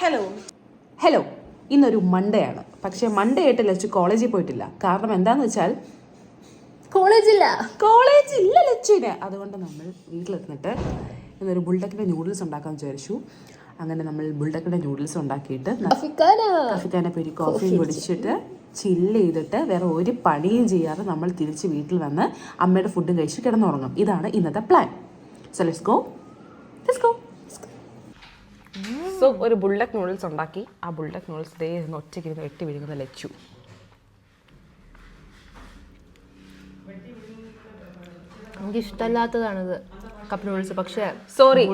Hello ഇന്നൊരു Monday ആണ്. പക്ഷേ മൺഡേ ആയിട്ട് ലച്ചു കോളേജിൽ പോയിട്ടില്ല. കാരണം എന്താണെന്ന് വെച്ചാൽ കോളേജില്ല ലച്ചുവിന്. അതുകൊണ്ട് നമ്മൾ വീട്ടിലിരുന്നിട്ട് ഇന്നൊരു ബുൾഡക്കിൻ്റെ നൂഡിൽസ് ഉണ്ടാക്കാമെന്ന് വിചാരിച്ചു. അങ്ങനെ നമ്മൾ ബുൾഡക്കിൻ്റെ നൂഡിൽസ് ഉണ്ടാക്കിയിട്ട് കഫിക്കാനെ പോയി കോഫിയും കുടിച്ചിട്ട് ചില്ല് ചെയ്തിട്ട് വേറെ ഒരു പണിയും ചെയ്യാതെ നമ്മൾ തിരിച്ച് വീട്ടിൽ വന്ന് അമ്മയുടെ ഫുഡ് കഴിച്ച് കിടന്നുറങ്ങും. ഇതാണ് ഇന്നത്തെ plan. So let's go. So ഒരു ബുൾഡക്ക് നൂഡിൽസ് ഉണ്ടാക്കി. ആ ബുൾഡക്ക് നൂഡിൽസ് ദേ ഒറ്റയ്ക്ക് ഇരുന്ന് വെട്ടി വിഴുങ്ങുന്ന ലച്ചു. എനിക്ക് ഇഷ്ടമല്ലാത്തതാണിത് കപ്പ് നൂഡിൽസ്. പക്ഷേ സോറി,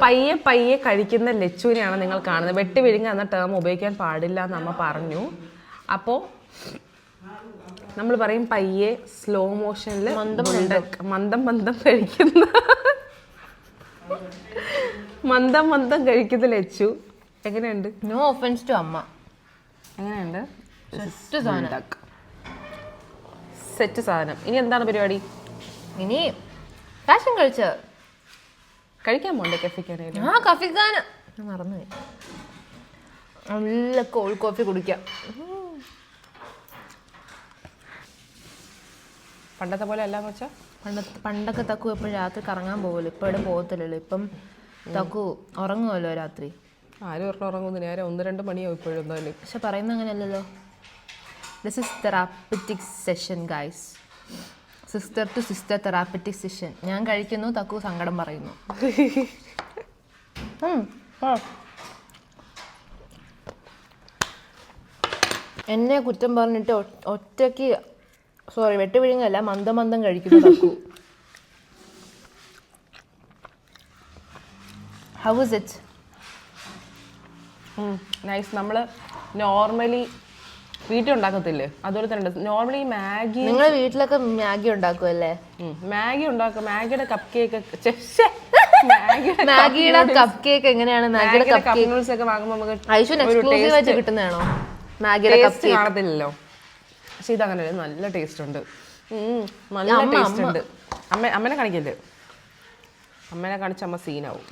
പയ്യെ പയ്യെ കഴിക്കുന്ന ലച്ചുവിനെയാണ് നിങ്ങൾ കാണുന്നത്. വെട്ടി വിഴുങ്ങ എന്ന ടേം ഉപയോഗിക്കാൻ പാടില്ല എന്ന് അമ്മ പറഞ്ഞു. അപ്പോൾ നമ്മൾ പറയും പയ്യെ സ്ലോ മോഷനിൽ മന്ദം കഴിക്കുന്ന മന്ദം കഴിക്കുന്ന ലച്ചു. എങ്ങനെയുണ്ട്? നോ ഒഫൻസ് ടു അമ്മ. എങ്ങനെയുണ്ട്? സെറ്റ് സാധനം. ഇനി എന്താണ് പരിപാടി? ഇനി ഫാഷൻ കഴിക്കാൻ പോണ്ടേ കഫിക്കാനായിട്ട്? കഫിക്കാന് മറന്നുപോയി. നല്ല കോൾഡ് കോഫി കുടിക്കാം. പണ്ടത്തെ പോലെ അല്ലാന്ന് വെച്ചാൽ പണ്ടൊക്കെ തക്കു എപ്പോഴും രാത്രി കറങ്ങാൻ പോകുമല്ലോ. ഇപ്പം എവിടെ പോകത്തില്ലല്ലോ. ഇപ്പം തക്കു ഉറങ്ങുമല്ലോ രാത്രി. ആരും ഒരെണ്ണം ഉറങ്ങുന്നു. നേരെ 1-2 മണിയാവും ഇപ്പോഴും എന്തായാലും. പക്ഷെ പറയുന്നത് അങ്ങനെയല്ലല്ലോ. This is therapeutic session guys. Sister to sister therapeutic session. ഞാൻ കഴിക്കുന്നു, തക്കു സങ്കടം പറയുന്നു. എന്നെ കുറ്റം പറഞ്ഞിട്ട് ഒറ്റയ്ക്ക് വെട്ടി വിഴുങ്ങല്ല, മന്ദം കഴിക്കുന്നു തക്കു. How is it? നൈസ്. നമ്മൾ നോർമലി വീട്ടിൽ ഉണ്ടാക്കത്തില്ലേ അതുപോലെ തന്നെ നോർമലി മാഗി. നിങ്ങൾ വീട്ടിലൊക്കെ മാഗി ഉണ്ടാക്കുമല്ലേ? മാഗി ഉണ്ടാക്കും. മാഗിയുടെ കപ്പ് കേക്ക് മാഗിയുടെ കപ്പ് കേക്ക് എങ്ങനെയാണ്? മാഗിയുടെ കപ്പ് നൂഡിൽസ് ഒക്കെ വാങ്ങുമ്പോൾ നമുക്ക് എക്സ്ക്ലൂസീവ് ആയിട്ട് കിട്ടുന്നതാണോ? മാഗിയുടെ കപ്പ് കേക്ക് കാണത്തില്ലല്ലോ. പക്ഷെ ഇതങ്ങനെ നല്ല ടേസ്റ്റ് ഉണ്ട്. നല്ല ടേസ്റ്റ് ഉണ്ട്. അമ്മനെ കാണിക്കല്ലേ? അമ്മനെ കാണിച്ച് അമ്മ സീനാവും.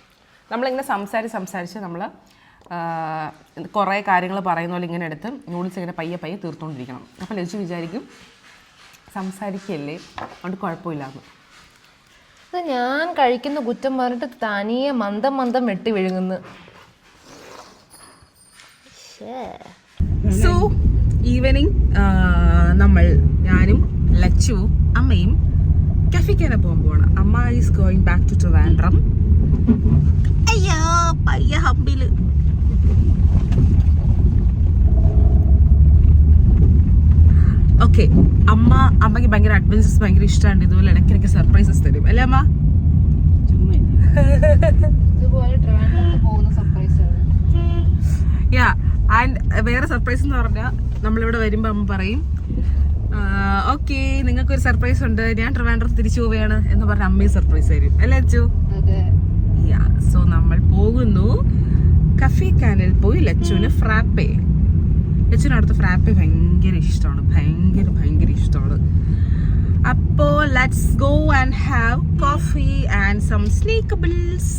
നമ്മളിങ്ങനെ സംസാരിച്ച് നമ്മൾ കുറേ കാര്യങ്ങൾ പറയുന്ന പോലെ ഇങ്ങനെ എടുത്ത് നൂഡിൽസ് ഇങ്ങനെ പയ്യെ തീർത്തുകൊണ്ടിരിക്കണം. അപ്പം ലച്ചു വിചാരിക്കും സംസാരിക്കല്ലേ അതുകൊണ്ട് കുഴപ്പമില്ലാന്ന്. അത് ഞാൻ കഴിക്കുന്ന കുറ്റം പറഞ്ഞിട്ട് തനിയെ മന്ദം വെട്ടി വിഴുങ്ങുന്നു. സോ ഈവനിങ് ഞാനും ലച്ചുവും അമ്മയും കഫിക്കാനെ പോകാൻ പോവാണ്. Amma is going back to Trivandrum. അയ്യോ പയ്യ ഹമ്പില്. ഓക്കെ, അമ്മയ്ക്ക് ഭയങ്കര അഡ്വഞ്ചേഴ്സ് ഭയങ്കര ഇഷ്ടമാണ്. ഇതുപോലെ ഇടയ്ക്കിടയ്ക്ക് സർപ്രൈസസ് തരും അല്ലേ അമ്മ? യാ. ആൻഡ് വേറെ സർപ്രൈസ് എന്ന് പറഞ്ഞാൽ നമ്മളിവിടെ വരുമ്പോൾ അമ്മ പറയും ഓക്കെ നിങ്ങൾക്കൊരു സർപ്രൈസ് ഉണ്ട്, ഞാൻ ട്രിവാൻഡ്രത്ത് തിരിച്ചു പോവുകയാണ് എന്ന് പറഞ്ഞ അമ്മയും സർപ്രൈസ് തരും അല്ലേ അച്ചു? യാ. സോ നമ്മൾ പോകുന്നു കഫിക്കാനിൽ പോയി ലച്ചുവിന് ഫ്രാപ്പേ. ലച്ചുവിന് അടുത്ത് ഫ്രാപ്പേ ഭയങ്കര ഇഷ്ടമാണ്. ഭയങ്കര ഇഷ്ടമാണ്. അപ്പോൾ let's go and have coffee and some snackables.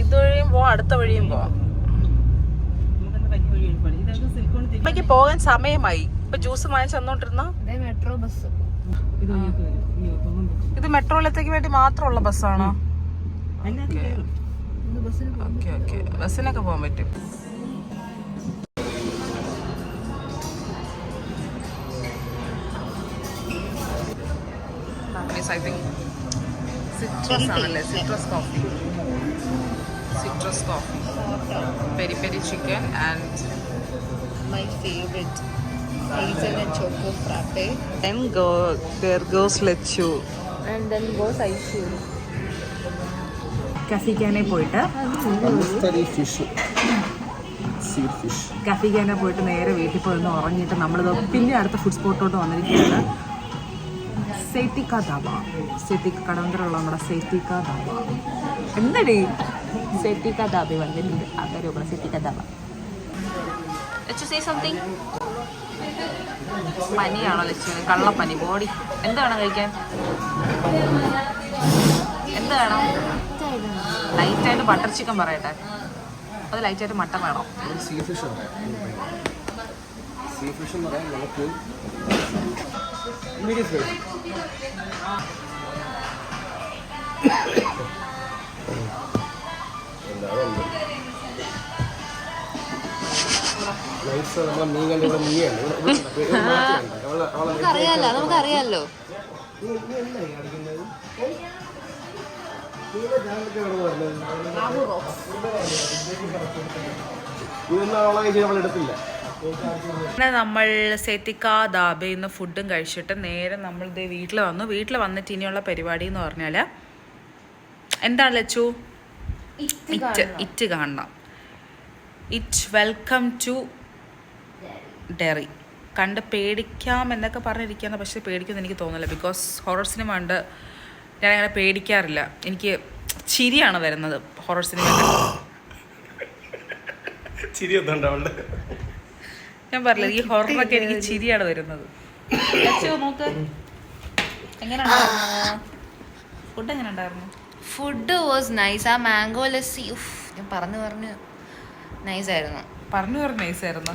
ഇതുവഴിയും പോവാം, അടുത്ത വഴിയും പോവാം. അമ്മയ്ക്ക് പോകാൻ സമയമായി. ഇപ്പൊ ജ്യൂസ് വാങ്ങിച്ച് തന്നോണ്ടിരുന്ന മെട്രോ ബസ്. ഇത് മെട്രോയിലത്തേക്ക് വേണ്ടി മാത്രമുള്ള ബസ്സാണോ? ഓക്കെ ബസ്സിനൊക്കെ പോകാൻ പറ്റും. I think സിട്രസ് ആണല്ലേ? Citrus coffee. Peri chicken and My favorite hazelnut choco frappe. Then there goes Lechu. And then goes Aishu. കഫിക്കാനെ പോയിട്ട് നേരെ വീട്ടിൽ പോയി ഉറങ്ങിയിട്ട് നമ്മളിത് പിന്നെ അടുത്ത ഫുഡ് സ്പോട്ടോട്ട് വന്നിരിക്കുകയാണ്. സെയ്ത്തിക്ക ധാബ. കടവന്തരമുള്ള നമ്മുടെ സെയ്ത്തിക്ക ധാബ. എന്താടി സെറ്റിക്ക ധാബ വന്നിട്ടുണ്ട്. അവരൂപ സെറ്റിക്ക ധാബ. Say something. പനിയാണോ ലക്ഷ്മി? കള്ളപ്പനി ബോഡി. എന്ത് വേണം കഴിക്കാൻ? എന്ത് വേണം? ലൈറ്റായിട്ട് ബട്ടർ ചിക്കൻ പറയട്ടെ. അത് ലൈറ്റായിട്ട് മട്ടൻ വേണം. സീ ഫിഷ് എന്ന് പറയാൻ നമുക്ക് മീഡിയം സ്പൈസ്. നമ്മളെ മീൻ കണ്ടിവിടെ മീനാണ്. നമുക്കറിയാലോ. പിന്നെ നമ്മൾ സെറ്റിക്ക ധാബയിൽ നിന്ന് ഫുഡും കഴിച്ചിട്ട് നേരെ നമ്മൾ ഇതേ വീട്ടിൽ വന്നു. വീട്ടിൽ വന്നിട്ട് ഇനിയുള്ള പരിപാടി എന്ന് പറഞ്ഞാൽ എന്താണ് ലച്ചു? ഇറ്റ് കാണണം. It welcome to dairy. കണ്ട് പേടിക്കാം എന്നൊക്കെ പറഞ്ഞിരിക്കുന്ന, പക്ഷേ പേടിക്കുമെന്ന് എനിക്ക് തോന്നുന്നില്ല. ബിക്കോസ് ഹൊറർ സിനിമ ഉണ്ട്, ഞാനങ്ങനെ പേടിക്കാറില്ല. എനിക്ക് ചിരിയാണ് വരുന്നത് ഹൊറർ സിനിമ. ഞാൻ പറഞ്ഞില്ല, ഈ ഹൊററൊക്കെ എനിക്ക് ചിരിയാണ് വരുന്നത്. നോക്ക് എങ്ങനെയുണ്ടായിരുന്നു ഫുഡ്? എങ്ങനെ ഉണ്ടായിരുന്നു? Food was nice. ആ മാംഗോ ലസ്സി ഞാൻ പറഞ്ഞു നൈസായിരുന്നു.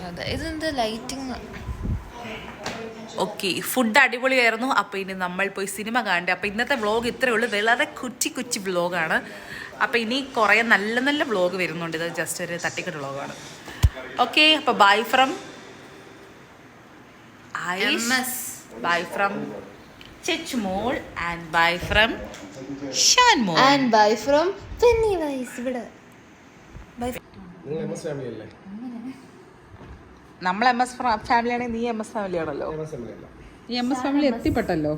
അതെ, ഇതെന്ത് ലൈറ്റിങ്. ഓക്കെ, ഫുഡ് അടിപൊളിയായിരുന്നു. അപ്പോൾ ഇനി നമ്മൾ പോയി സിനിമ കാണണ്ടേ. അപ്പോൾ ഇന്നത്തെ വ്ളോഗ് ഇത്രയേ ഉള്ളൂ. വളരെ കുറ്റി വ്ളോഗാണ്. അപ്പോൾ ഇനി കുറേ നല്ല നല്ല വ്ളോഗ് വരുന്നുണ്ട്. ഇത് ജസ്റ്റ് ഒരു തട്ടിക്കെട്ട് വ്ളോഗാണ്. ഓക്കെ, അപ്പോൾ bye from bye from Chechumol and bye from Shanmol and bye from Pennywise. ഇവിടെ നമ്മൾ MS ഫാമിലി ആണെങ്കിൽ നീ MS ഫാമിലി ആണല്ലോ. നീ MS ഫാമിലി എത്തിപ്പെട്ടല്ലോ.